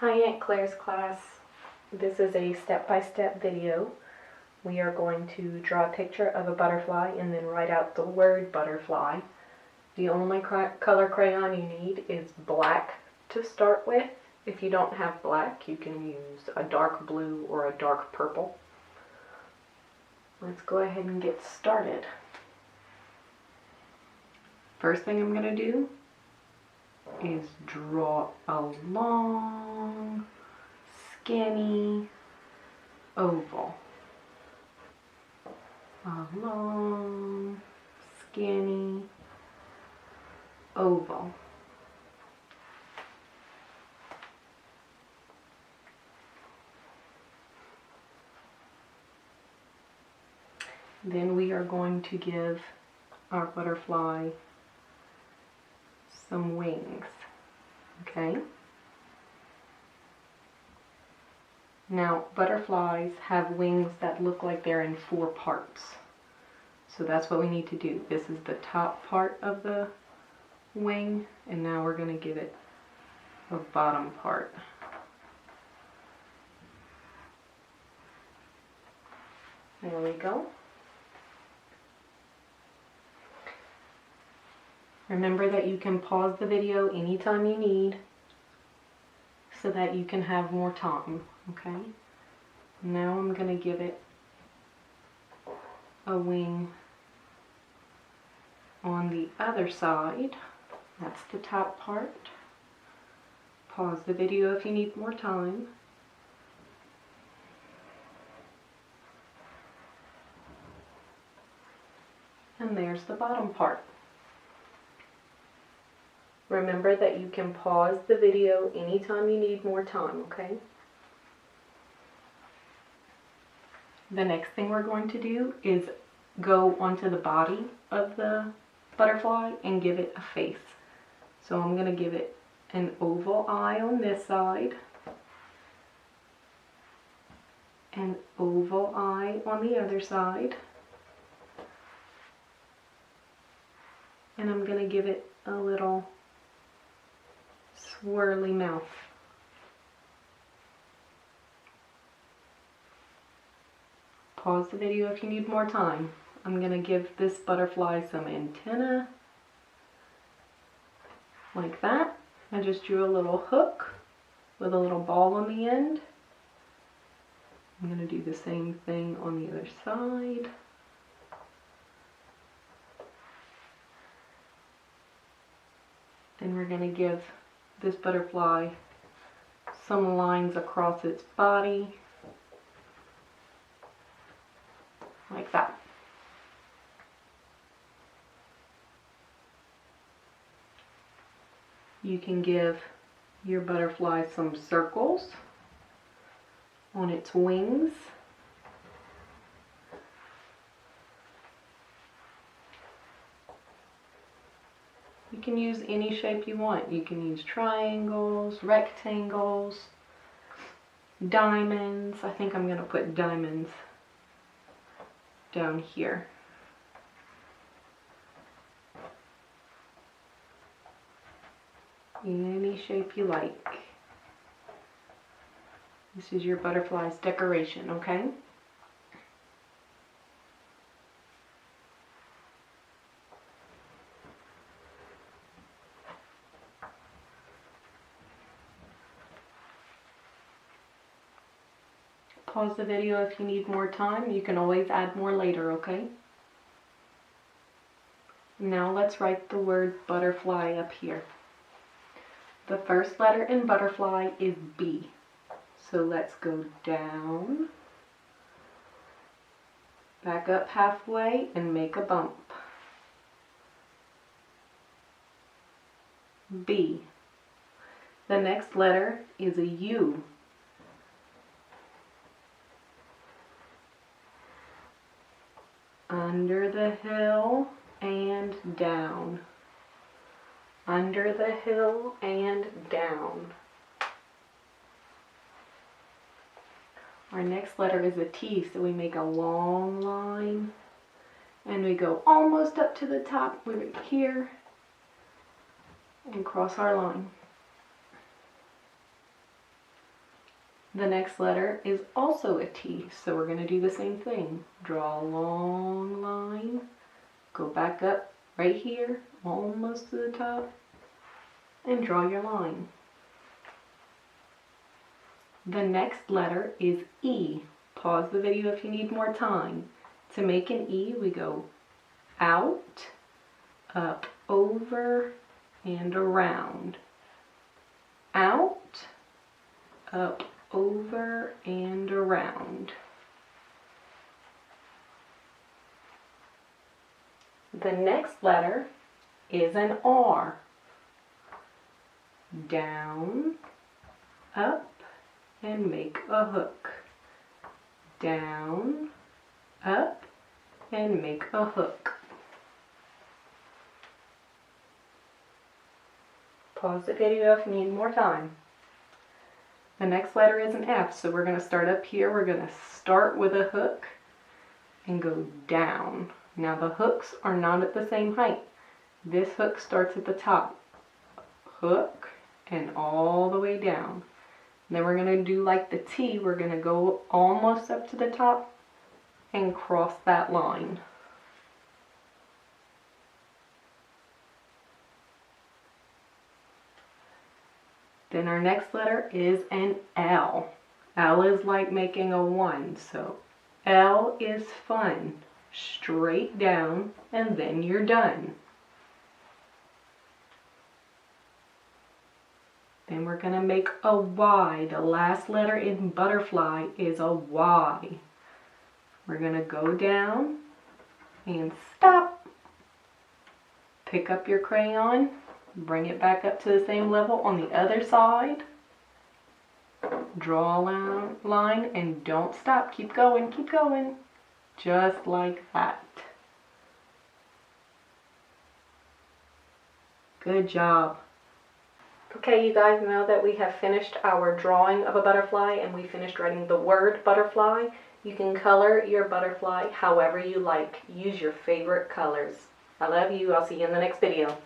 Hi Aunt Claire's class. This is a step-by-step video. We are going to draw a picture of a butterfly and then write out the word butterfly. The only color crayon you need is black to start with. If you don't have black, you can use a dark blue or a dark purple. Let's go ahead and get started. First thing I'm going to do is draw a long, skinny oval. A long, skinny oval. Then we are going to give our butterfly some wings, okay? Now, butterflies have wings that look like they're in 4 parts. So that's what we need to do. This is the top part of the wing, and now we're going to give it a bottom part. There we go. Remember that you can pause the video anytime you need so that you can have more time, okay? Now I'm going to give it a wing on the other side. That's the top part. Pause the video if you need more time. And there's the bottom part. Remember that you can pause the video anytime you need more time, okay? The next thing we're going to do is go onto the body of the butterfly and give it a face. So I'm going to give it an oval eye on this side, an oval eye on the other side, and I'm going to give it a little swirly mouth. Pause the video if you need more time. I'm going to give this butterfly some antenna, like that. I just drew a little hook with a little ball on the end. I'm going to do the same thing on the other side. Then we're going to give this butterfly some lines across its body, like that. You can give your butterfly some circles on its wings. You can use any shape you want. You can use triangles, rectangles, diamonds. I think I'm going to put diamonds down here. Any shape you like. This is your butterfly's decoration, okay? Pause the video if you need more time. You can always add more later, okay? Now let's write the word butterfly up here. The first letter in butterfly is B. So let's go down, back up halfway, and make a bump. B. The next letter is a U. Under the hill and down. Under the hill and down. Our next letter is a T, so we make a long line and we go almost up to the top. We're here and cross our line. The next letter is also a T, so we're going to do the same thing. Draw a long line, go back up right here, almost to the top, and draw your line. The next letter is E. Pause the video if you need more time. To make an E, we go out, up, over, and around. Out, up, over, and around. The next letter is an R. Down, up, and make a hook. Down, up, and make a hook. Pause the video if you need more time. The next letter is an F, so we're going to start up here. We're going to start with a hook and go down. Now the hooks are not at the same height. This hook starts at the top. Hook and all the way down. Then we're going to do like the T. We're going to go almost up to the top and cross that line. Then our next letter is an L. L is like making a 1, so L is fun. Straight down, and then you're done. Then we're going to make a Y. The last letter in butterfly is a Y. We're going to go down and stop. Pick up your crayon, bring it back up to the same level on the other side. Draw a line and don't stop. Keep going, keep going. Just like that. Good job. Okay, you guys, know that we have finished our drawing of a butterfly and we finished writing the word butterfly. You can color your butterfly however you like. Use your favorite colors. I love you. I'll see you in the next video.